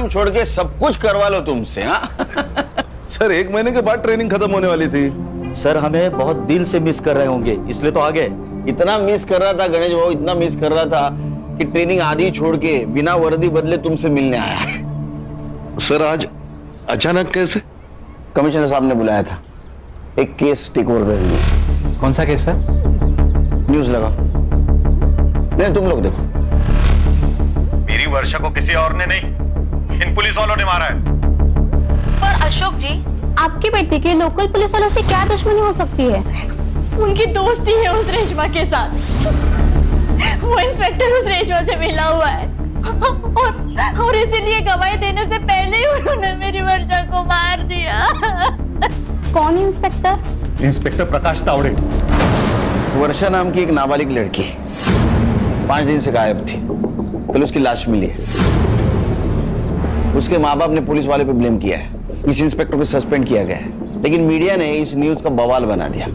काम छोड़ के सब कुछ करवा लो तुमसे। हाँ सर 1 महीने के बाद ट्रेनिंग खत्म होने वाली थी। सर हमें बहुत दिल से मिस कर रहे होंगे, इसलिए तो आ गए। इतना मिस कर रहा था गणेश भाऊ, इतना मिस कर रहा था कि ट्रेनिंग आधी छोड़ के बिना वर्दी बदले तुमसे मिलने आया है। सर आज अचानक कैसे? कमिश्नर साहब ने बुलाया था, एक केस टेक ओवर कर लिया। कौन सा केस सर? न्यूज लगा। नहीं तुम लोग देखो। मेरी वर्षा को किसी और ने नहीं, इन पुलिस वालों ने मारा है। पर अशोक जी, आपकी बेटी के लोकल पुलिस वालों से क्या दुश्मनी हो सकती है? उनकी दोस्ती है उस रेशमा के साथ। वो इंस्पेक्टर उस रेशमा से मिला हुआ है और इसीलिए गवाही देने से पहले ही उन्होंने मेरी वर्षा को मार दिया। कौन इंस्पेक्टर? इंस्पेक्टर प्रकाश तावड़े। वर्षा नाम की एक नाबालिग लड़की 5 दिन से गायब थी, कल उसकी लाश मिली है। उसके माँ बाप ने पुलिस वाले पे ब्लेम किया है, इस इंस्पेक्टर को सस्पेंड किया गया है, लेकिन मीडिया ने इस न्यूज का बवाल बना दिया।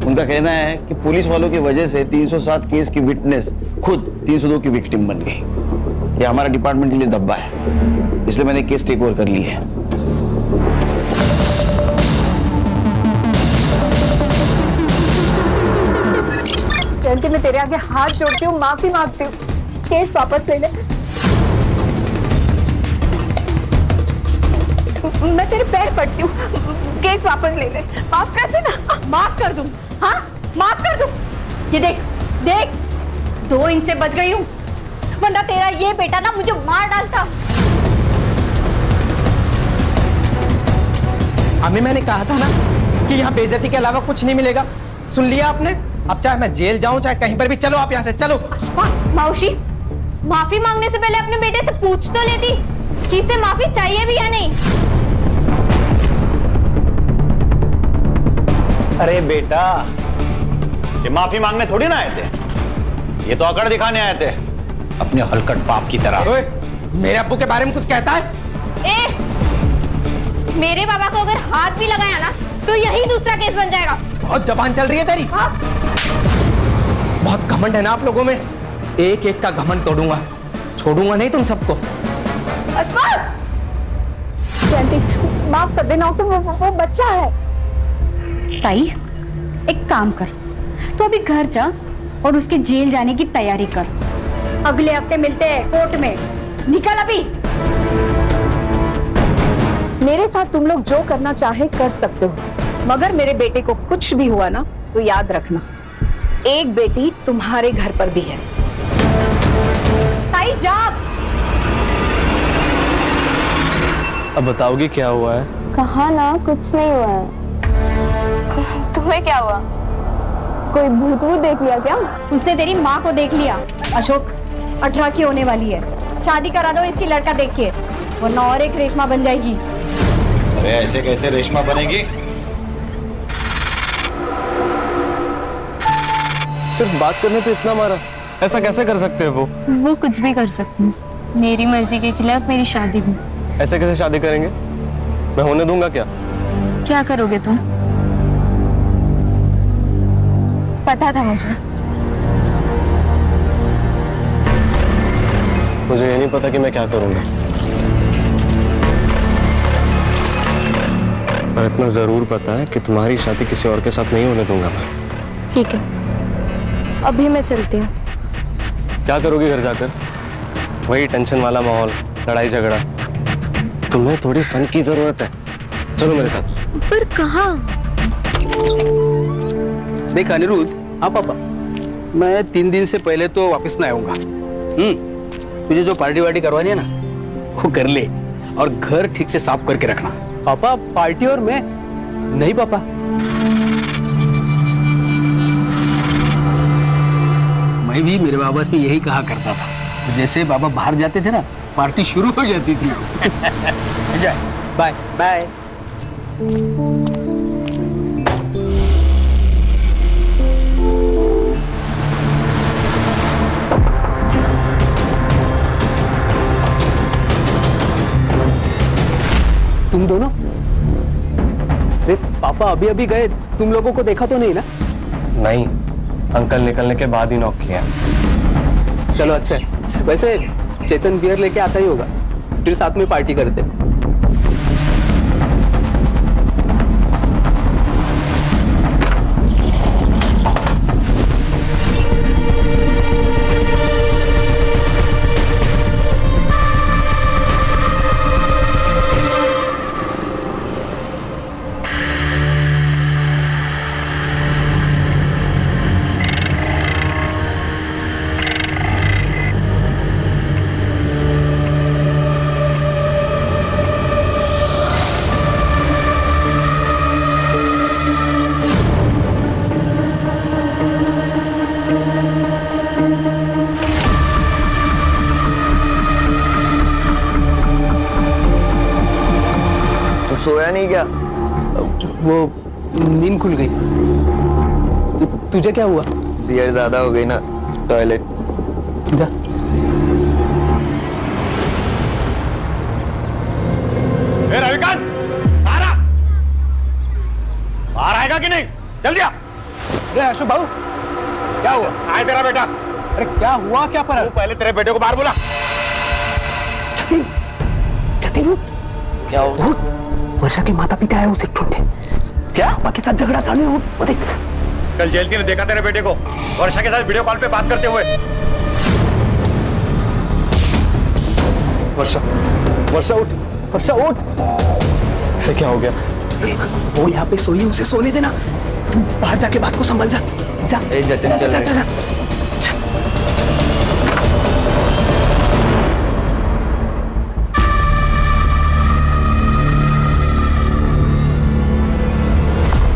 उनका कहना है कि पुलिस वालों की वजह से 307 केस की विटनेस खुद 302 की विक्टिम बन गई। ये हमारा डिपार्टमेंट के लिए धब्बा है, इसलिए मैंने केस टेक ओवर कर ली है। जयंती, मैं तेरे आगे हाथ जोड़ती हूँ, माफी मांगती हूँ, केस वापस ले ले। मैं तेरे पैर पड़ती हूँ, केस वापस ले ले। माफ कर देना। माफ कर दूं? हाँ माफ कर दूं? ये देख देख, 2 इंच से बच गई हूँ, वरना तेरा ये बेटा ना मुझे मार डालता। अम्मी मैंने कहा था ना कि यहाँ बेइज्जती के अलावा कुछ नहीं मिलेगा। सुन लिया आपने? अब चाहे मैं जेल जाऊं चाहे कहीं पर भी, चलो आप यहाँ से चलो। मौसी, माफी मांगने से पहले अपने बेटे से पूछ तो लेती कि इसे माफी चाहिए भी या नहीं। अरे बेटा, ये माफी मांगने थोड़ी ना आए थे, ये तो अकड़ दिखाने आए थे अपने हलकट बाप की तरह। ओए, मेरे अब्बू के बारे में कुछ कहता है? मेरे बाबा को अगर हाथ भी लगाया ना तो यही दूसरा केस बन जाएगा। बहुत जबान चल रही है तेरी। हाँ? बहुत घमंड है ना आप लोगों में, एक एक का घमंड तोड़ूंगा, छोड़ूंगा नहीं तुम सबको। जयंती माफ कर देना उसे, वो बच्चा है। ताई एक काम कर, तो अभी घर जा और उसके जेल जाने की तैयारी कर। अगले हफ्ते मिलते हैं कोर्ट में, निकल अभी। मेरे साथ तुम लोग जो करना चाहे कर सकते हो, मगर मेरे बेटे को कुछ भी हुआ ना तो याद रखना, एक बेटी तुम्हारे घर पर भी है। ताई जा। अब बताओगी क्या हुआ है? कहा ना कुछ नहीं हुआ है। तुम्हें क्या हुआ? कोई भूत वूत देख लिया क्या? उसने तेरी माँ को देख लिया। अशोक 18 की होने वाली है, शादी करा दो इसकी लड़का देख के, वरना और एक रेशमा बन जाएगी। अरे ऐसे कैसे रेशमा बनेगी? सिर्फ बात करने पे इतना मारा, ऐसा कैसे कर सकते हैं वो कुछ भी कर सकती हूँ, मेरी मर्जी के खिलाफ मेरी शादी भी। ऐसे कैसे शादी करेंगे? मैं होने दूंगा क्या? क्या करोगे तुम? पता था मुझे ये नहीं पता कि मैं क्या करूंगा, पर इतना जरूर पता है कि तुम्हारी शादी किसी और के साथ नहीं होने दूंगा मैं। ठीक है, अभी मैं चलती हूँ। क्या करोगी घर जाकर? वही टेंशन वाला माहौल, लड़ाई झगड़ा। तुम्हें थोड़ी फन की जरूरत है, चलो मेरे साथ। पर कहाँ? देख अनिरुद्ध। हाँ पापा, मैं 3 दिन से पहले तो वापस ना आऊंगा। तुझे जो पार्टी वार्टी करवानी है ना वो कर ले, और घर ठीक से साफ करके रखना। पापा पार्टी और मैं नहीं पापा। मैं भी मेरे बाबा से यही कहा करता था, जैसे बाबा बाहर जाते थे ना पार्टी शुरू हो जाती थी। Bye bye. तुम दोनों? अरे पापा अभी अभी गए, तुम लोगों को देखा तो नहीं ना? नहीं, अंकल निकलने के बाद ही नॉक किया। चलो अच्छा है। वैसे चेतन बियर लेके आता ही होगा। फिर साथ में पार्टी करते। सोया नहीं क्या? वो नींद खुल गई। तुझे क्या हुआ? बियर ज्यादा हो गई ना, टॉयलेट। जा। रविकांत, बाहर आएगा कि नहीं? जल्दी आ। अरे अशोक भाऊ, क्या हुआ? आए तेरा बेटा। अरे क्या हुआ, क्या पर? तू पहले तेरे बेटे को बाहर बुला। जतिन, जतिन उठ। क्या हो? उठ। वर्षा के माता पिता आए उसे ढूंढे। क्या? पापा के साथ झगड़ा चालू है। वो देख। कल जयंती ने देखा तेरे बेटे को वर्षा के साथ वीडियो कॉल पे बात करते हुए। वर्षा, वर्षा उठ, वर्षा उठ। इसे क्या हो गया? वो यहाँ पे सोई, उसे सोने देना। तू बाहर जाके बात को संभल जा। जा। जतिन चल रहा है।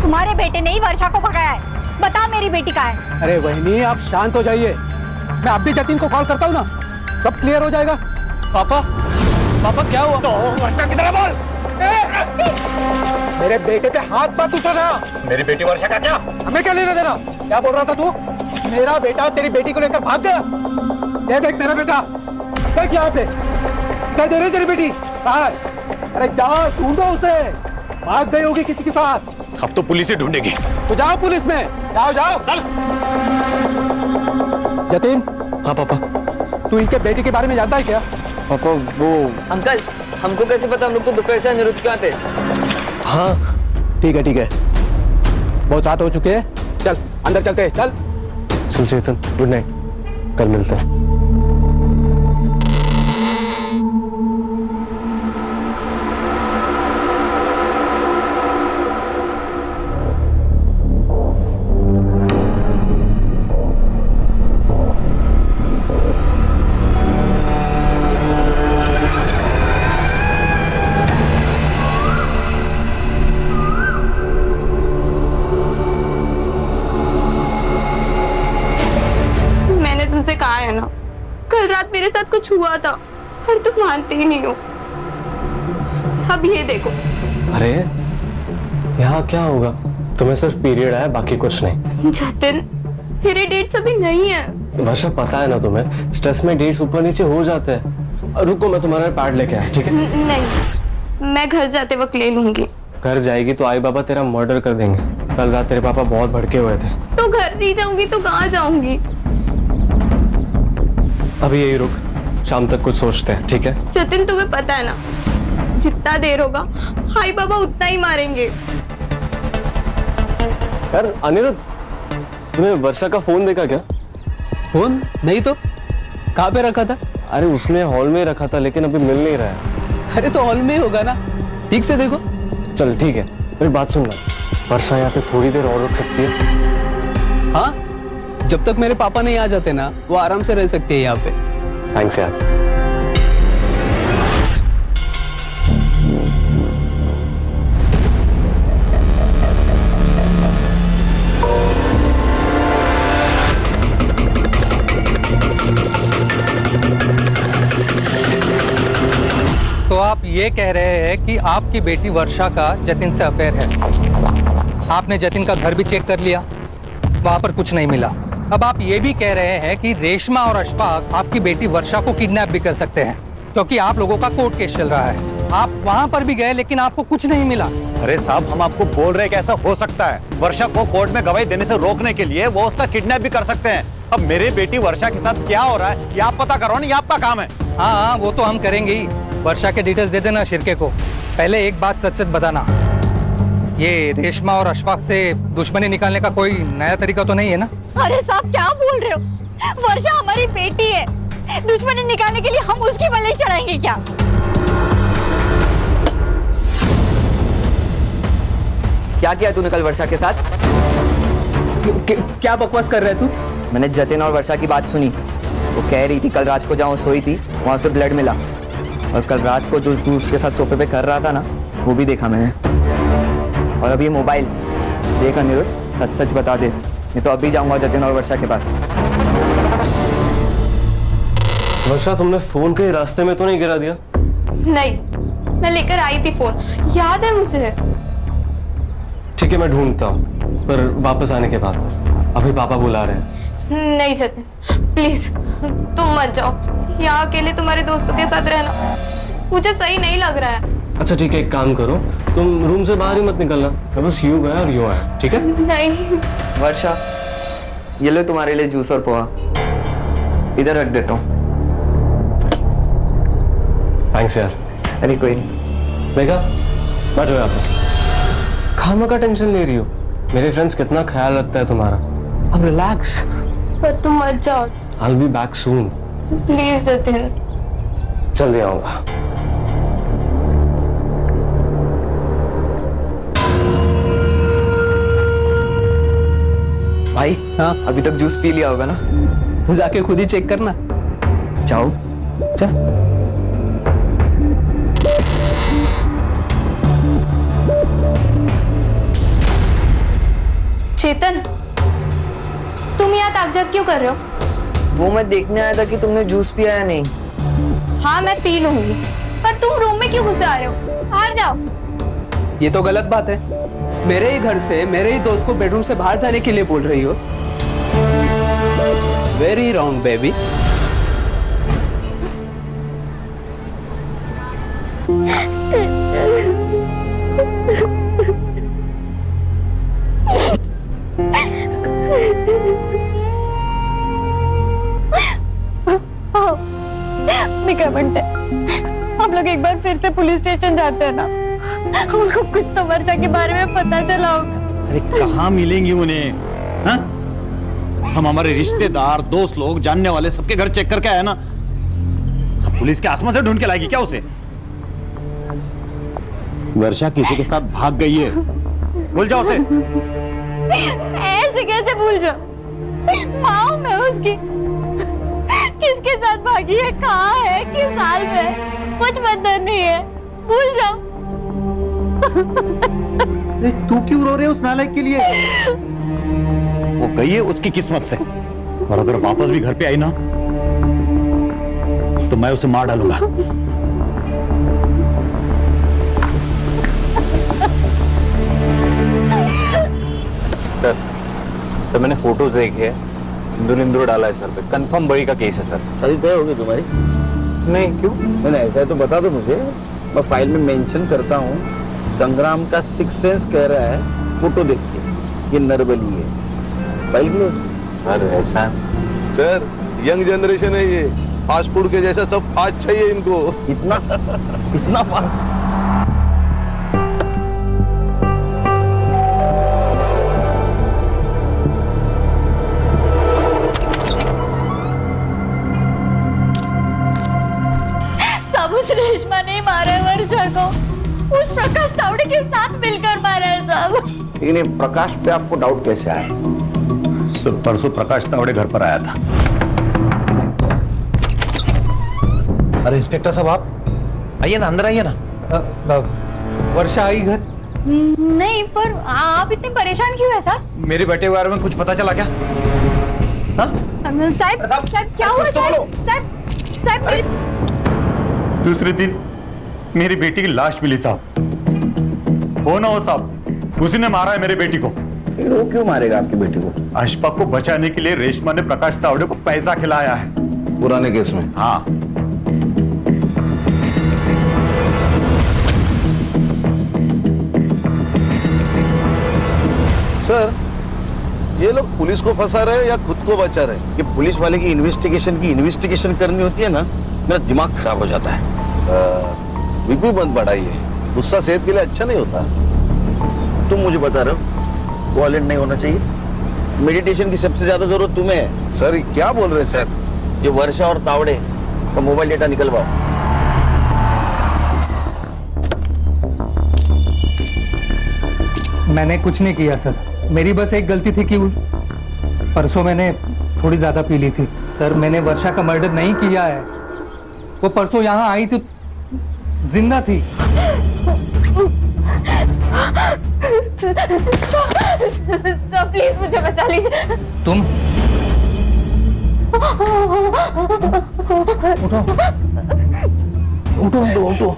तुम्हारे बेटे ने ही वर्षा को भगाया है। बता मेरी बेटी कहाँ है? अरे वहिनी, आप शांत हो जाइए। मैं अभी जतिन को कॉल करता हूँ ना, सब क्लियर हो जाएगा। पापा, पापा क्या हुआ? तो वर्षा किधर है बोल? मेरे बेटे पे हाथ मत उठाना। मेरी बेटी वर्षा का क्या? हमें क्या लेना देना? क्या बोल रहा था तू? मेरा बेटा तेरी बेटी को लेकर भाग गया। ये देख मेरा बेटा, देख यहाँ पे। क्या दे रही तेरी बेटी? कहाँ है? अरे जाओ ढूंढो उसे, भाग गई होगी किसी के साथ। अब तो पुलिस ही ढूंढेगी। तो जाओ पुलिस में, जाओ जाओ। चल। जतिन, हाँ पापा। तू इनके बेटी के बारे में जानता है क्या? पापा वो अंकल, हमको कैसे पता? हम लोग तो दोपहर से अनिरुद्ध के आते। हाँ ठीक है ठीक है, बहुत रात हो चुके हैं। चल अंदर चलते हैं, चल। चल चेतन, गुड नाइट, कल मिलते हैं। तुमसे कहा है ना, कल रात मेरे साथ कुछ हुआ था, पर तुम मानते ही नहीं हो। अब ये देखो। अरे यहाँ क्या होगा? तुम्हें सिर्फ पीरियड आया, बाकी कुछ नहीं। जतिन, मेरे डेट्स अभी नहीं है। वर्षा पता है ना तुम्हें, स्ट्रेस में डेट्स ऊपर नीचे हो जाते हैं। रुको, मैं तुम्हारा पैड लेके आया, ठीक है? नहीं, मैं घर जाते वक्त ले लूंगी। घर जाएगी तो आई बाबा तेरा मर्डर कर देंगे। कल रात तेरे पापा बहुत भड़के हुए थे। तो घर नहीं जाऊंगी तो कहाँ जाऊंगी? अभी यही रुक, शाम तक कुछ सोचते हैं, ठीक है? जतिन, तुम्हें पता है ना, जितना देर होगा हाई बाबा उतना ही मारेंगे। यार अनिरुद्ध, तुमने वर्षा का फोन देखा क्या? फोन नहीं तो कहाँ पे रखा था? अरे उसने हॉल में रखा था, लेकिन अभी मिल नहीं रहा है। अरे तो हॉल में ही होगा ना, ठीक से देखो। चल ठीक है, मेरी बात सुनना, वर्षा यहाँ पे थोड़ी देर और रुक सकती है? हाँ, जब तक मेरे पापा नहीं आ जाते ना, वो आराम से रह सकती है यहाँ पे। थैंक्स यार। तो आप ये कह रहे हैं कि आपकी बेटी वर्षा का जतिन से अफेयर है। आपने जतिन का घर भी चेक कर लिया, वहां पर कुछ नहीं मिला। अब आप ये भी कह रहे हैं कि रेशमा और अशफाक आपकी बेटी वर्षा को किडनैप भी कर सकते हैं, क्योंकि आप लोगों का कोर्ट केस चल रहा है। आप वहां पर भी गए लेकिन आपको कुछ नहीं मिला। अरे साहब, हम आपको बोल रहे हैं कि ऐसा हो सकता है। वर्षा को कोर्ट में गवाही देने से रोकने के लिए वो उसका किडनैप भी कर सकते हैं। अब मेरी बेटी वर्षा के साथ क्या हो रहा है ये आप पता करो ना, ये आपका काम है। हाँ, वो तो हम करेंगे ही, वर्षा के डिटेल्स दे देना शिर्के को। पहले एक बात सच सच बताना, ये रेशमा और अशफाक से दुश्मनी निकालने का कोई नया तरीका तो नहीं है ना? अरे साहब क्या बोल रहे हो? वर्षा हमारी बेटी है, दुश्मनी निकालने के लिए हम उसकी बलि चढ़ाएंगे क्या? क्या किया तूने कल वर्षा के साथ? क्या बकवास कर रहे तू? मैंने जतिन और वर्षा की बात सुनी। वो कह रही थी कल रात को जहाँ सोई थी वहां से ब्लड मिला, और कल रात को जो तू उसके साथ सोफे पे कर रहा था ना, वो भी देखा मैंने। और अब ये मोबाइल देख अनिरुद्ध, सच सच बता दे, नहीं तो अभी जाऊंगा जतिन और वर्षा के पास। वर्षा, तुमने फोन कहीं रास्ते में तो नहीं गिरा दिया? नहीं, मैं लेकर आई थी फोन, याद है मुझे। ठीक है, मैं ढूंढता हूँ, पर वापस आने के बाद। अभी पापा बुला रहे हैं। नहीं जतिन, प्लीज तुम मत जाओ, यहाँ अकेले तुम्हारे दोस्तों के साथ रहना मुझे सही नहीं लग रहा है। अच्छा ठीक है, एक काम करो, तुम रूम से बाहर ही मत निकलना, मैं बस यूं गया और यूं आया, ठीक है? नहीं। वर्षा, ये लो तुम्हारे लिए जूस और पोहा, इधर रख देता हूँ। थैंक्स यार। अरे कोई नहीं। देखा, बैठो यहाँ पर। खामा का टेंशन ले रही हो, मेरे फ्रेंड्स कितना ख्याल रखता है तुम्हारा। अब रिलैक्स। पर तुम मत जाओ। I'll be back soon. Please Jatin. जल्दी आऊंगा। भाई, हाँ? अभी तक जूस पी लिया होगा ना? तू जाके खुद ही चेक करना। जाओ। चल। चेतन, तुम यहाँ ताकझाक क्यों कर रहे हो? वो मैं देखने आया था कि तुमने जूस पिया या नहीं। हाँ मैं पी लूंगी, पर तुम रूम में क्यों घुसे आ रहे हो? बाहर जाओ। ये तो गलत बात है, मेरे ही घर से मेरे ही दोस्त को बेडरूम से बाहर जाने के लिए बोल रही हो। Very wrong baby. क्या बनते, हम लोग एक बार फिर से पुलिस स्टेशन जाते हैं ना, उनको कुछ तो वर्षा के बारे में पता चला होगा। अरे कहाँ मिलेंगी उन्हें? हाँ? हम हमारे रिश्तेदार, दोस्त लोग, जानने वाले सबके घर चेक करके आए ना। पुलिस के आसमान से ढूंढ के लाएगी क्या उसे? वर्षा किसी के साथ भाग गई है, भूल जाओ उसे। ऐसे कैसे भूल जाओ? माँ मैं उसकी, किसके साथ भागी है, कहाँ है, किस हाल में, कुछ पता नहीं है, भूल जाओ। तू क्यों रो रहे हो उस नालायक के लिए? वो गई है उसकी किस्मत से, और अगर वापस भी घर पे आई ना तो मैं उसे मार डालूंगा। सर मैंने फोटोज देखे हैं, सिंदूर इंदूर डाला है सर पे, कंफर्म बड़ी का केस है सर। शादी तय होगी तुम्हारी? नहीं, क्यों? नहीं ऐसा है तो बता दो मुझे, मैं फाइल में मेंशन करता हूँ। संग्राम का सिक्स सेंस कह रहा है फोटो देख के ये नरबली है। File close. सर ऐसा सर, यंग जनरेशन है ये, फास्ट फूड के जैसा सब फास्ट चाहिए इनको। इतना फास्ट? सब उस रेशमा ने मारा है वर्षा को, उस प्रकाश तावड़े के साथ मिलकर मारा है सब। लेकिन ये प्रकाश पे आपको डाउट कैसे आया? परसों प्रकाश तावड़े घर पर आया था। अरे इंस्पेक्टर साहब, आप आइए ना, अंदर आइए ना। वर्षा आई घर? नहीं, पर आप इतने परेशान क्यों है सर? मेरे बेटे के बारे में कुछ पता चला क्या? हाँ? साहब क्या हुआ साहब? साहब दूसरे दिन मेरी बेटी की लाश मिली साहब। हो ना हो साहब, उसी ने मारा है मेरी बेटी को। वो क्यों मारेगा आपकी बेटी को? अशफाक को बचाने के लिए रेशमा ने प्रकाश तावड़े को पैसा खिलाया है। पुराने केस में? हाँ। सर, ये लोग पुलिस को फंसा रहे हैं या खुद को बचा रहे हैं? ये पुलिस वाले की इन्वेस्टिगेशन करनी होती है ना, मेरा दिमाग खराब हो जाता है। बीपी बंद पड़ा ये, गुस्सा सेहत के लिए अच्छा नहीं होता। तुम मुझे बता रहे हो वॉलेंट नहीं होना चाहिए? मेडिटेशन की सबसे ज्यादा जरूरत तुम्हें है। सर क्या बोल रहे हैं सर? ये वर्षा और तावड़े का मोबाइल डेटा निकलवाओ। मैंने कुछ नहीं किया सर, मेरी बस एक गलती थी कि परसों मैंने थोड़ी ज्यादा पी ली थी। सर मैंने वर्षा का मर्डर नहीं किया है, वो परसों यहाँ आई थी, जिंदा थी। प्लीज मुझे बचा लीजिए। तुम उठो उठो उठो,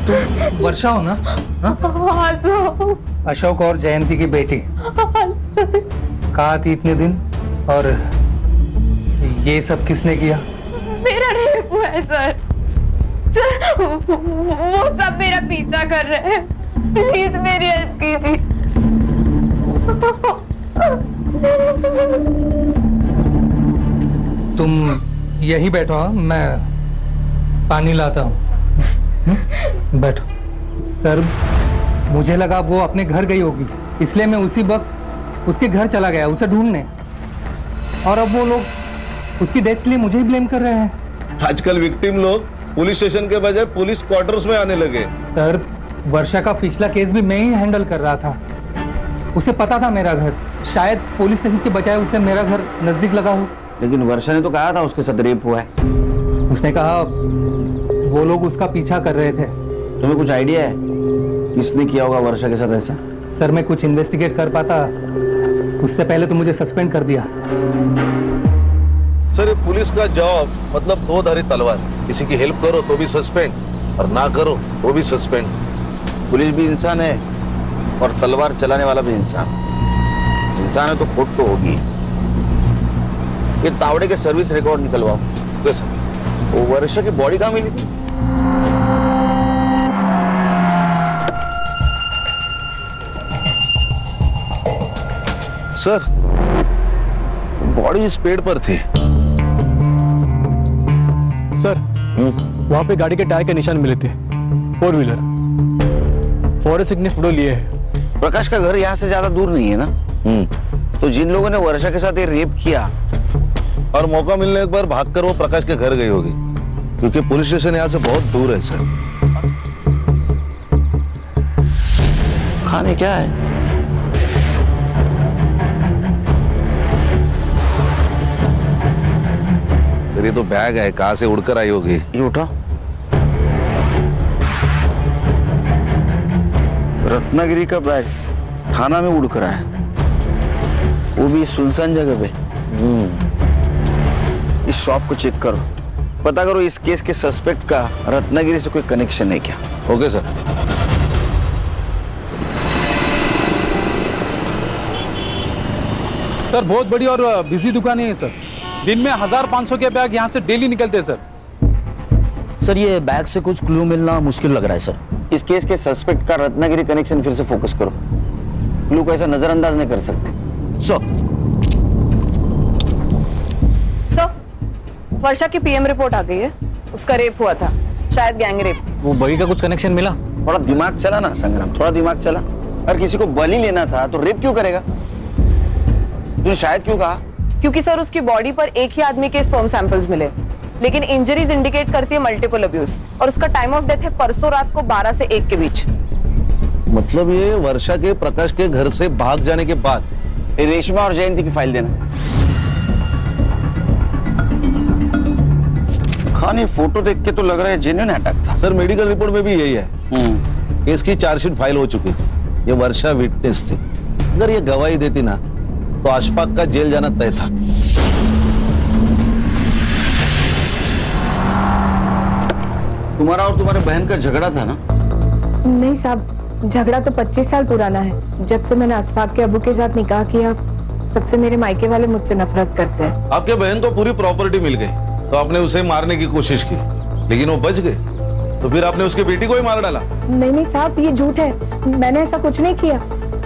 तुम वर्षा हो ना? हाँ सर। अशोक और जयंती की बेटी। कहाँ थी इतने दिन और ये सब किसने किया? मेरा रेप हुआ है सर। वो सब मेरा पीछा कर रहे हैं, प्लीज मेरी हेल्प कीजिए। तुम यही बैठो, हाँ? मैं पानी लाता हूँ। बैठो। सर मुझे लगा वो अपने घर गई होगी, इसलिए मैं उसी वक्त उसके घर चला गया उसे ढूंढने, और अब वो लोग उसकी डेथ के लिए मुझे ही ब्लेम कर रहे हैं। आजकल विक्टिम लोग पुलिस स्टेशन के बजाय पुलिस क्वार्टर्स में आने लगे। सर वर्षा का पिछला केस भी मैं ही हैंडल कर रहा था, उसे पता था मेरा घर, शायद पुलिस स्टेशन के बजाय उसे मेरा घर नजदीक लगा हो। लेकिन वर्षा ने तो कहा था उसके साथ रेप हुआ है। उसने कहा वो लोग उसका पीछा कर रहे थे। तुम्हें कुछ आइडिया है किसने किया होगा वर्षा के साथ ऐसा? सर मैं कुछ इन्वेस्टिगेट कर पाता, उससे पहले तो मुझे सस्पेंड कर दिया। सर ये पुलिस का जॉब मतलब दो धारी तलवार है, किसी की हेल्प करो तो भी सस्पेंड और ना करो तो भी सस्पेंड। पुलिस भी इंसान है और तलवार चलाने वाला भी इंसान है, तो खोट तो होगी। ये तावड़े के सर्विस रिकॉर्ड निकलवाओ। वो वर्षा की बॉडी कहाँ मिली थी? सर बॉडी इस पेड़ पर थी। सर वहां पे गाड़ी के टायर के निशान मिले थे, 4 व्हीलर। फॉरेंसिक ने फोटो लिए हैं। प्रकाश का घर यहाँ से ज्यादा दूर नहीं है ना? तो जिन लोगों ने वर्षा के साथ ये रेप किया और मौका मिलने एक बार भागकर वो प्रकाश के घर गई होगी, क्योंकि पुलिस स्टेशन यहाँ से बहुत दूर है। सर खाने क्या है? सर ये तो बैग है, कहाँ से उड़कर आई होगी। ये उठा। रत्नागिरी का बैग थाना में उड़कर आया, वो भी सुनसान जगह पे। इस शॉप को चेक करो, पता करो इस केस के सस्पेक्ट का रत्नागिरी से कोई कनेक्शन है क्या। Okay sir. सर बहुत बड़ी और बिजी दुकान है सर, दिन में 1500 के बैग यहाँ से डेली निकलते हैं सर। सर ये बैग से कुछ क्लू मिलना मुश्किल लग रहा है सर। इस केस के सस्पेक्ट का रत्नागिरी कनेक्शन फिर से फोकस करो, क्लू को ऐसा नजरअंदाज नहीं कर सकते। सर वर्षा की पीएम रिपोर्ट आ गई है, उसका रेप हुआ था, शायद गैंग रेप। वो बड़ी का कुछ कनेक्शन मिला? थोड़ा दिमाग चला ना संग्राम, थोड़ा दिमाग चला। अगर किसी को बलि लेना था तो रेप क्यों करेगा? तूने शायद क्यों कहा? क्योंकि सर उसकी बॉडी पर एक ही आदमी के स्पर्म सैंपल्स मिले, लेकिन इंजरीज इंडिकेट करती है मल्टीपल अब्यूज, और उसका टाइम ऑफ डेथ है परसों रात को 12 से 1 के बीच। मतलब ये वर्षा के प्रकाश के घर से भाग जाने के बाद। रेशमा और जयंती की फाइल देना। खानी फोटो देख के तो लग रहा है जेन्युइन अटैक था। सर मेडिकल रिपोर्ट में भी यही है। केस की चार्जशीट फाइल हो चुकी थी, ये वर्षा विटनेस थी। अगर ये गवाही देती ना तो अशफाक का जेल जाना तय था। तुम्हारा और तुम्हारे बहन का झगड़ा था ना? नहीं साहब, झगड़ा तो 25 साल पुराना है। जब से मैंने अशफाक के अबू के साथ निकाह किया तब से मेरे मायके वाले मुझसे नफरत करते हैं। आपके बहन को पूरी प्रॉपर्टी मिल गई तो आपने उसे मारने की कोशिश की, लेकिन वो बच गए, तो फिर आपने उसकी बेटी को ही मार डाला। नहीं साहब, ये झूठ है, मैंने ऐसा कुछ नहीं किया।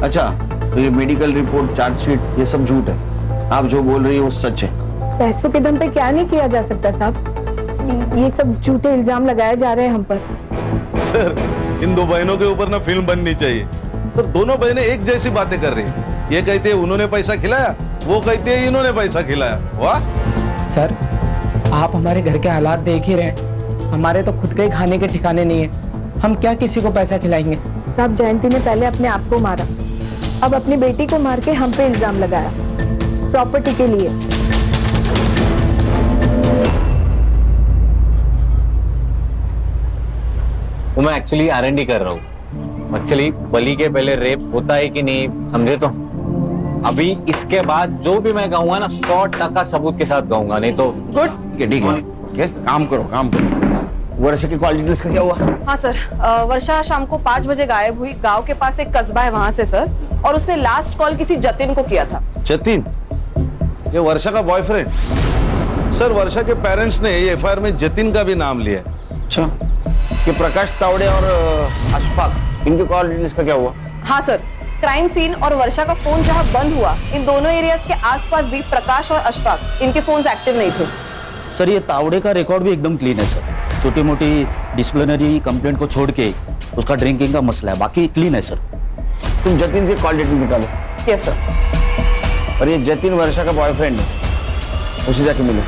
अच्छा, तो ये मेडिकल रिपोर्ट, चार्जशीट, ये सब झूठ है। आप जो बोल रही है वो सच है। पैसों के दम पे क्या नहीं किया जा सकता साहब? ये सब झूठे इल्जाम लगाए जा रहे हैं हम पर। सर इन दो बहनों के ऊपर ना फिल्म बननी चाहिए। सर दोनों बहनें एक जैसी बातें कर रही हैं। ये कहते हैं उन्होंने पैसा खिलाया, वो कहते हैं इन्होंने पैसा खिलाया। वाह सर आप हमारे घर के हालात देख ही रहे हैं, हमारे तो खुद के ही खाने के ठिकाने नहीं है, हम क्या किसी को पैसा खिलाएंगे। साहब जयंती ने पहले अपने आप को मारा, अब अपनी बेटी को मार के हम पे इल्जाम लगाया प्रॉपर्टी के लिए। वो मैं एक्चुअली R&D कर रहा हूँ। एक्चुअली बलि के पहले रेप होता है कि नहीं समझे तो अभी इसके बाद जो भी मैं कहूंगा ना 100% सबूत के साथ कहूंगा, नहीं तो गुड ठीक है काम करो। वर्षा की कॉल डिटेल्स का क्या हुआ? हाँ सर, वर्षा शाम को 5 बजे गायब हुई। गांव के पास एक कस्बा है वहां से सर, और उसने लास्ट कॉल किसी जतिन को किया था। जतिन ये वर्षा का बॉयफ्रेंड? सर वर्षा के पेरेंट्स ने ये FIR में जतिन का भी नाम लिया है। अच्छा, ये प्रकाश तावड़े और अशफाक इनके कॉल डिटेल्स का क्या हुआ? हाँ सर, क्राइम सीन और वर्षा का फोन जहाँ बंद हुआ, इन दोनों एरियाज के आसपास भी प्रकाश और अशफाक इनके फोन्स एक्टिव नहीं थे। सर ये तावड़े का रिकॉर्ड भी एकदम क्लीन है सर, छोटी मोटी डिसिप्लिनरी कंप्लेंट को छोड़ के उसका ड्रिंकिंग का मसला है, बाकी क्लीन है सर। तुम जतिन से कॉल डिटेल निकालो। Yes sir. और ये जतिन वर्षा का बॉयफ्रेंड है, उसे जाके मिलो।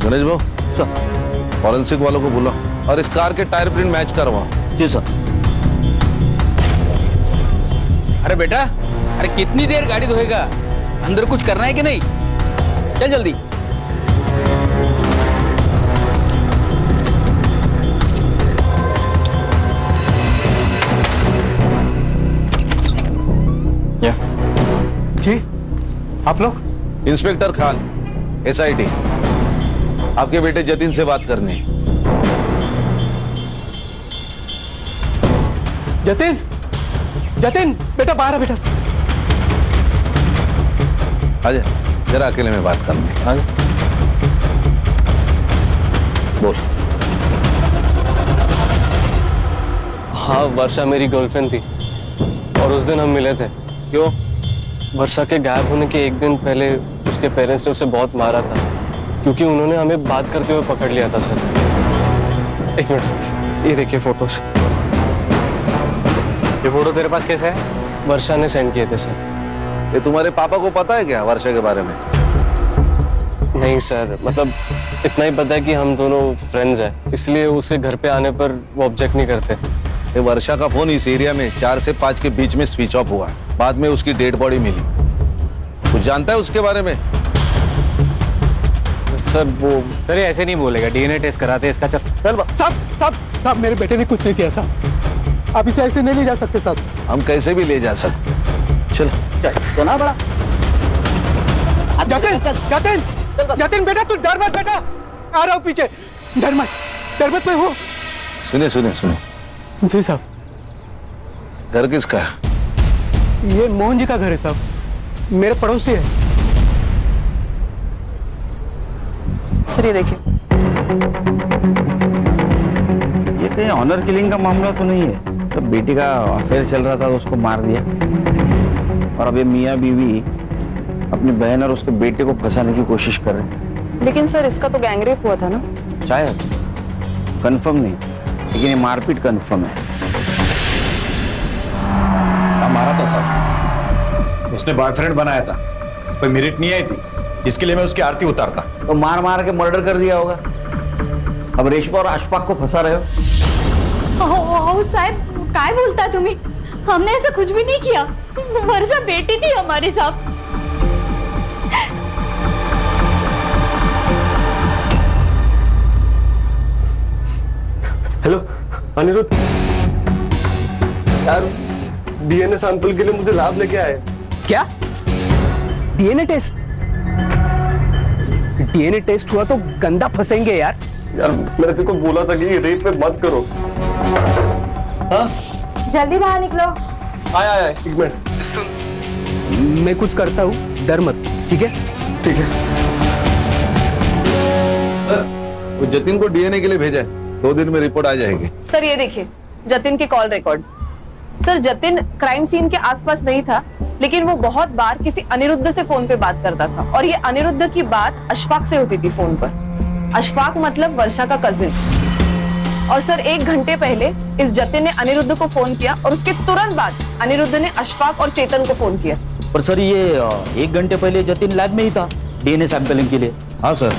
गणेश भाऊ सर फॉरेंसिक वालों को बुला और इस कार के टायर प्रिंट मैच करवा। जी सर। अरे बेटा, अरे कितनी देर गाड़ी धोएगा? अंदर कुछ करना है कि नहीं? चल जल्दी। जी आप लोग? इंस्पेक्टर खान SIT, आपके बेटे जतिन से बात करनी है। जतिन, जतिन बेटा बाहर है बेटा। आजा जरा अकेले में बात करनी है। बोल। हाँ वर्षा मेरी गर्लफ्रेंड थी और उस दिन हम मिले थे। क्यों? वर्षा के गायब होने के एक दिन पहले उसके पेरेंट्स ने उसे बहुत मारा था क्योंकि उन्होंने हमें बात करते हुए पकड़ लिया था सर। एक मिनट, ये देखिए फोटोज। ये फोटो तेरे पास कैसे है? वर्षा ने सेंड किए थे सर। ये तुम्हारे पापा को पता है क्या वर्षा के बारे में? नहीं सर, मतलब इतना ही पता है कि हम दोनों फ्रेंड्स हैं, इसलिए उसके घर पे आने पर वो ऑब्जेक्ट नहीं करते। ये वर्षा का फोन इस एरिया में 4 से 5 के बीच में स्विच ऑफ हुआ, बाद में उसकी डेड बॉडी मिली। कुछ जानता है उसके बारे में? सर वो सर ऐसे नहीं बोलेगा, DNA टेस्ट कराते हैं इसका। चल साहब मेरे बेटे ने कुछ नहीं किया साहब, आप इसे ऐसे नहीं ले जा सकते साहब। हम कैसे भी ले जा सकते हैं। चल सुना बड़ा। जतिन बेटा तू डर मत बेटा, आ रहा हूँ पीछे। डर मत मैं हूँ। सुने जी साहब। घर किसका है? ये मोहन जी का घर है साहब, मेरे पड़ोसी है। सर ये देखिए। ये कहीं ऑनर किलिंग का मामला तो नहीं है? तो बेटी का अफेयर चल रहा था तो उसको मार दिया, और अब ये मियाँ बीवी अपनी बहन और उसके बेटे को फंसाने की कोशिश कर रहे हैं। लेकिन सर इसका तो गैंगरेप हुआ था ना? शायद, कंफर्म नहीं, लेकिन ये मारपीट कंफर्म है। मारा था साहब, उसने बॉयफ्रेंड बनाया था, कोई मेरिट नहीं आई थी, इसके लिए मैं उसकी आरती उतारता। तो मार के मर्डर कर दिया होगा। अब रेशमा और अशफाक को फंसा रहे हो। साहब काय बोलता तुम्ही? हमने ऐसा कुछ भी नहीं किया, वर्षा बेटी थी हमारी साहब। हेलो अनिरुद्ध यार, DNA सैंपल के लिए मुझे लैब लेके आए। क्या DNA टेस्ट? DNA टेस्ट हुआ तो गंदा फंसेंगे यार। यार मैंने तेरे को बोला था कि ये रेप पे मत करो। हाँ? जल्दी बाहर निकलो। आया एक मिनट सुन, मैं कुछ करता हूँ, डर मत, ठीक है? ठीक है। वो जतिन को डीएनए के लिए भेजा है, 2 दिन में रिपोर्ट आ जाएगी। सर ये देखिए जतिन के call records. Sir Jatin crime scene के आसपास नहीं था, लेकिन वो बहुत बार किसी अनिरुद्ध से फोन पे बात करता था और ये अनिरुद्ध की बात अशफाक से होती थी फोन पर। अशफाक मतलब वर्षा का कजिन। और सर 1 घंटे पहले इस जतिन ने अनिरुद्ध को फोन किया और उसके तुरंत बाद अनिरुद्ध ने अशफाक और चेतन को फोन किया। पर सर ये 1 घंटे पहले जतिन लैब में ही था डीएनए सैंपलिंग के लिए। हाँ सर।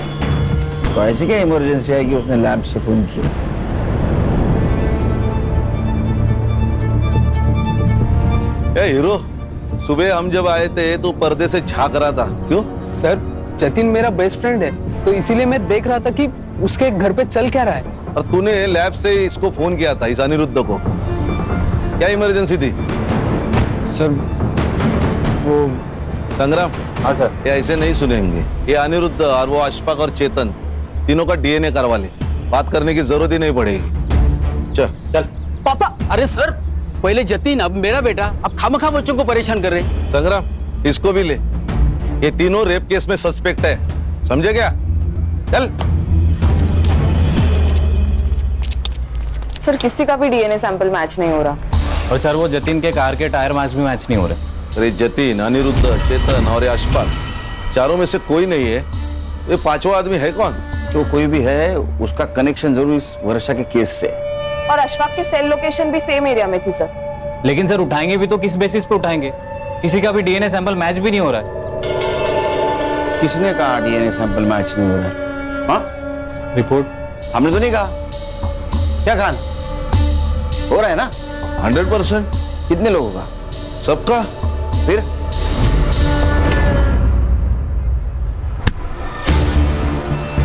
तो ऐसी क्या इमरजेंसी है कि उसने लैब से फोन किया? हीरो, सुबह हम जब आए थे तो पर्दे से झांक रहा था, क्यों? सर जतिन मेरा बेस्ट फ्रेंड है, तो इसीलिए मैं देख रहा था कि उसके घर पे चल क्या रहा है। और तूने लैब से इसको फोन किया था, इस अनिरुद्ध को, क्या इमरजेंसी थी? सर वो संग्राम। हाँ सर। ये ऐसे नहीं सुनेंगे। ये अनिरुद्ध और वो अशफाक और चेतन तीनों का डीएनए करवा ले, बात करने की जरूरत ही नहीं पड़ेगी। चल चल। पापा। अरे सर पहले जतिन अब मेरा बेटा, अब खामखा बच्चों को परेशान कर रहे। संग्राम इसको भी ले, ये तीनों रेप केस में सस्पेक्ट है, समझे क्या? चल। सर किसी का भी डीएनए सैंपल मैच नहीं हो रहा। और सर वो जतिन के कार के टायर मैच भी मैच नहीं हो रहे। अरे जतिन, अनिरुद्ध, चेतन और ये अशफाक, चारों में से कोई नहीं है। ये 5वां आदमी है कौन? जो कोई भी है उसका कनेक्शन जरूर इस वर्षा के केस से। और अशफाक की सेल लोकेशन भी सेम एरिया में थी सर। लेकिन सर उठाएंगे भी तो किस बेसिस पे उठाएंगे? किसी का भी डीएनए सैंपल मैच भी नहीं हो रहा है। किसने कहा डीएनए सैंपल मैच नहीं हो रहा है? हाँ? रिपोर्ट हमने तो नहीं कहा। क्या खान हो रहा है ना? 100%। कितने लोगों का? सबका। फिर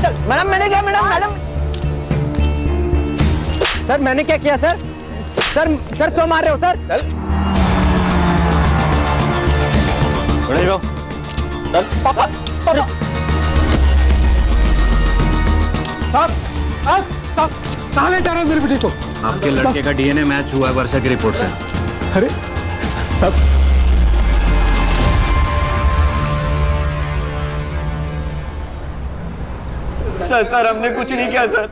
चल मैडम, मैंने क्या मैडम? सर मैंने क्या किया सर? सर क्यों मार रहे हो सर? चल। खड़े रहो। चल पापा। साहब कहाँ ले जा रहे हैं मेरी बेटी को? आपके लड़के का डीएनए मैच हुआ है वर्षा की रिपोर्ट से। अरे साहब सर हमने कुछ नहीं किया सर।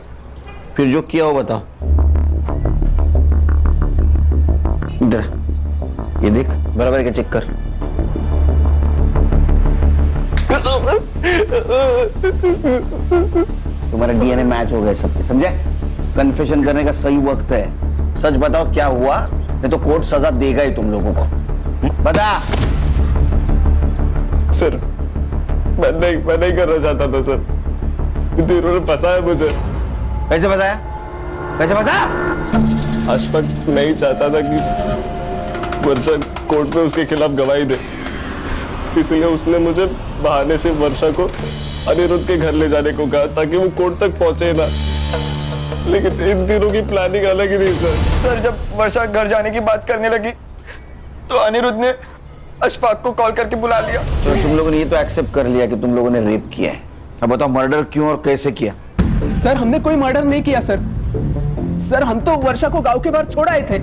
फिर जो किया हो बताओ। इधर ये देख, बराबर के चेक कर। तुम्हारा डीएनए मैच हो गए सबके, समझे? कन्फेशन करने का सही वक्त है। सच बताओ क्या हुआ, नहीं तो कोर्ट सजा देगा ही तुम लोगों को। बता। सर मैं नहीं करना चाहता था सर, इन्होंने फंसाया मुझे। कैसे फंसाया? कैसे फंसाया? अशफाक नहीं चाहता था कि वर्षा कोर्ट में उसके खिलाफ गवाही दे, इसलिए उसने मुझे बहाने से वर्षा को अनिरुद्ध के घर ले जाने को कहा ताकि वो कोर्ट तक पहुंचे ना। लेकिन इन तीनों की प्लानिंग अलग ही थी सर। सर जब वर्षा घर जाने की बात करने लगी तो अनिरुद्ध ने अशफाक को कॉल करके बुला लिया। तो तुम लोगों ने ये तो एक्सेप्ट कर लिया कि तुम लोगों ने रेप किया है। अब बताओ मर्डर क्यों और कैसे किया? सर हमने कोई मर्डर नहीं किया सर। सर हम तो वर्षा को गांव के बाहर छोड़ आए थे।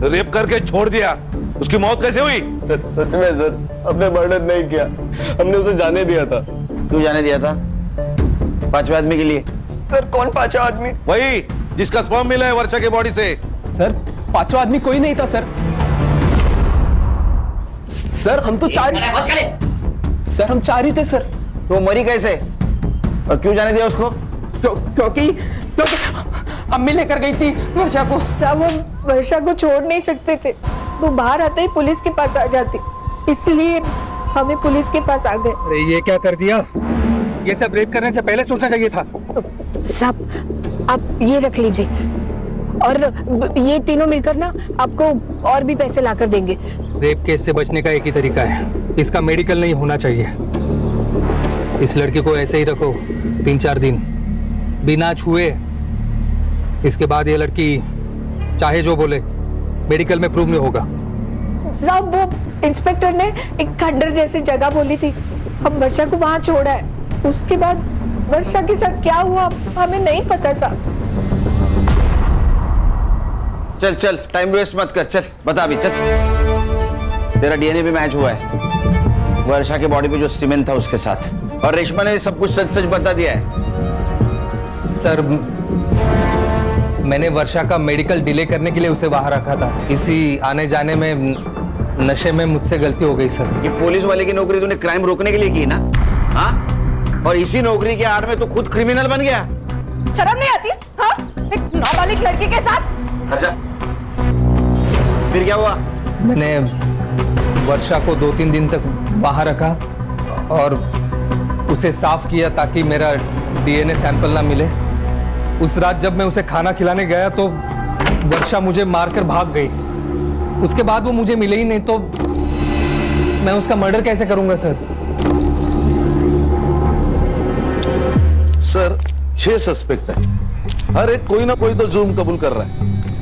रेप करके छोड़ दिया, उसकी मौत कैसे हुई? सच में सर हमने मर्डर नहीं किया, हमने उसे जाने दिया था। क्यों जाने दिया था? 5वें आदमी के लिए। सर कौन 5वां आदमी? वही जिसका स्पर्म मिला है वर्षा के बॉडी से। सर 5वां आदमी कोई नहीं था सर। सर हम तो सर हम 4 ही थे सर। तो मरी कैसे और क्यों जाने दिया उसको? क्योंकि अम्मी लेकर गई थी वर्षा को। सब हम वर्षा को छोड़ नहीं सकते थे, वो बाहर आते ही पुलिस के पास आ जाती, इसलिए हमें पुलिस के पास आ गए। अरे ये क्या कर दिया? ये सब रेप करने से पहले सोचना चाहिए था। साहब आप ये रख लीजिए, और ये तीनों मिलकर ना आपको और भी पैसे लाकर देंगे। रेप केस से बचने का एक ही तरीका है, इसका मेडिकल नहीं होना चाहिए। इस लड़की को ऐसे ही रखो 3-4 दिन बिना छुए, इसके बाद ये लड़की चाहे जो बोले मेडिकल में प्रूव नहीं होगा। साहब वो इंस्पेक्टर ने एक खंडर जैसी जगह बोली थी, हम वर्षा को वहां छोड़ा है, उसके बाद वर्षा के साथ क्या हुआ हमें नहीं पता साहब। चल चल टाइम वेस्ट मत कर, चल बता भी, चल। तेरा डीएनए भी मैच हुआ है वर्षा के बॉडी पे जो सीमेंट था उसके साथ, और रेशमा ने सब कुछ सच सच बता दिया है। सर मैंने वर्षा का मेडिकल डिले करने के लिए उसे वहां रखा था। इसी आने जाने में नशे में मुझसे गलती हो गई सर। ये पुलिस वाले की नौकरी तूने क्राइम रोकने के लिए की ना? हाँ, और इसी नौकरी के आड़ में तो खुद क्रिमिनल बन गया। शर्म नहीं आती? हाँ, एक नाबालिग लड़की के साथ। अच्छा, फिर क्या हुआ? मैंने वर्षा को 2-3 दिन तक वहां रखा और उसे साफ किया ताकि मेरा डीएनए सैंपल ना मिले। उस रात जब मैं उसे खाना खिलाने गया तो वर्षा मुझे मारकर भाग गई। उसके बाद वो मुझे मिले ही नहीं, तो मैं उसका मर्डर कैसे करूंगा सर? सर 6 सस्पेक्ट है, हर एक कोई ना कोई तो जुर्म कबूल कर रहा है,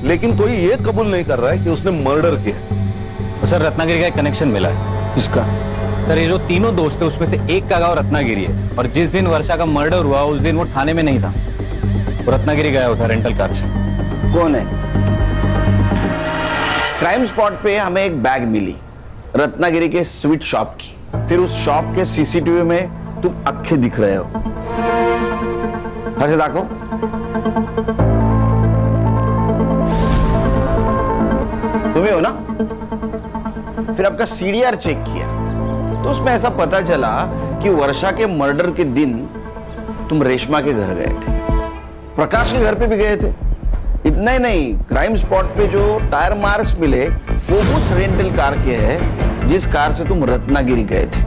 लेकिन कोई ये कबूल नहीं कर रहा है कि उसने मर्डर किया। तो सर रत्नागिरी का एक कनेक्शन मिला है। किसका? सर ये जो तीनों दोस्त है उसमें से एक का गांव रत्नागिरी है, और जिस दिन वर्षा का मर्डर हुआ उस दिन वो थाने में नहीं था, वो रत्नागिरी गया होता रेंटल कार से। कौन है? क्राइम स्पॉट पे हमें एक बैग मिली रत्नागिरी के स्वीट शॉप की। फिर उस शॉप के सीसीटीवी में तुम अक्खे दिख रहे हो। हर्ष दाखो। तुम्हें हो ना? फिर आपका सीडीआर चेक किया तो उसमें ऐसा पता चला कि वर्षा के मर्डर के दिन तुम रेशमा के घर गए थे, प्रकाश के घर पे भी गए थे। इतना ही नहीं, क्राइम स्पॉट पे जो टायर मार्क्स मिले वो उस रेंटल कार के हैं जिस कार से तुम रत्नागिरी गए थे।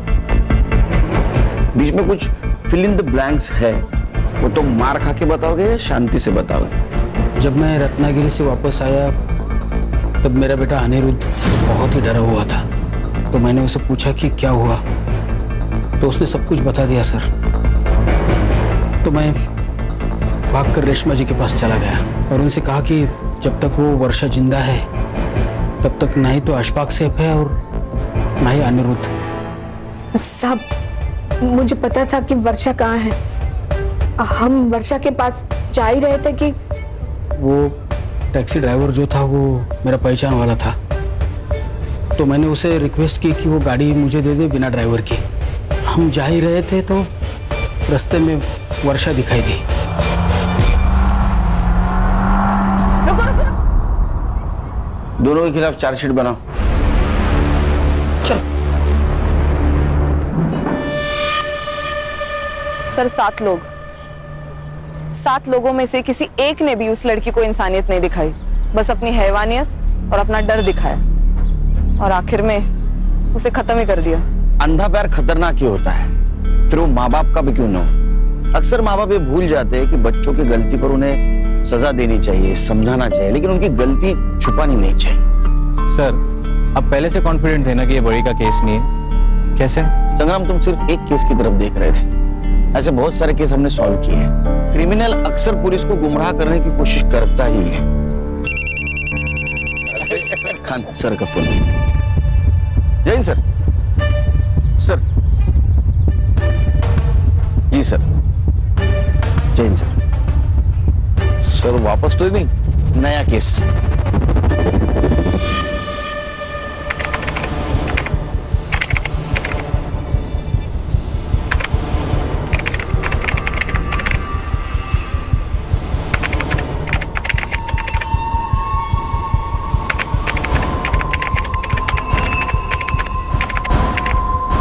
बीच में कुछ फिल इन द ब्लैंक्स है, वो तो मार खा के बताओगे या शांति से बताओगे? जब मैं रत्नागिरी से वापस आया तब मेरा बेटा अनिरुद्ध बहुत ही डरा हुआ था, तो मैंने उसे पूछा कि क्या हुआ, तो उसने सब कुछ बता दिया सर। तो मैं भागकर रेशमा जी के पास चला गया और उनसे कहा कि जब तक वो वर्षा जिंदा है तब तक ना ही तो अशफाक सेफ है और ना ही अनिरुद्ध। साहब मुझे पता था कि वर्षा कहाँ है। हम वर्षा के पास जा ही रहे थे कि वो टैक्सी ड्राइवर जो था वो मेरा पहचान वाला था, तो मैंने उसे रिक्वेस्ट की कि वो गाड़ी मुझे दे दे बिना ड्राइवर की। हम जा ही रहे थे तो रास्ते में वर्षा दिखाई दी। दोनों के खिलाफ चार्जशीट बनाओ। चल। सर 7 लोगों में से किसी एक ने भी उस लड़की को इंसानियत नहीं दिखाई, बस अपनी हैवानियत और अपना डर दिखाया और आखिर में उसे खत्म ही कर दिया। अंधा प्यार खतरनाक ही होता है, फिर वो माँ बाप का भी क्यों ना हो। अक्सर माँ बाप ये भूल जाते हैं कि बच्चों की गलती पर उन्हें सजा देनी चाहिए, समझाना चाहिए, लेकिन उनकी गलती छुपानी नहीं चाहिए। सर अब पहले से कॉन्फिडेंट थे ना कि ये बड़ी का केस नहीं है? कैसे? संग्राम, तुम सिर्फ एक केस की तरफ देख रहे थे, ऐसे बहुत सारे केस हमने सॉल्व किए हैं। क्रिमिनल अक्सर पुलिस को गुमराह करने की कोशिश करता ही है। खान सर का फोन। जैन सर। सर जी सर। जैन सर। सर वापस ट्रेनिंग? नया केस।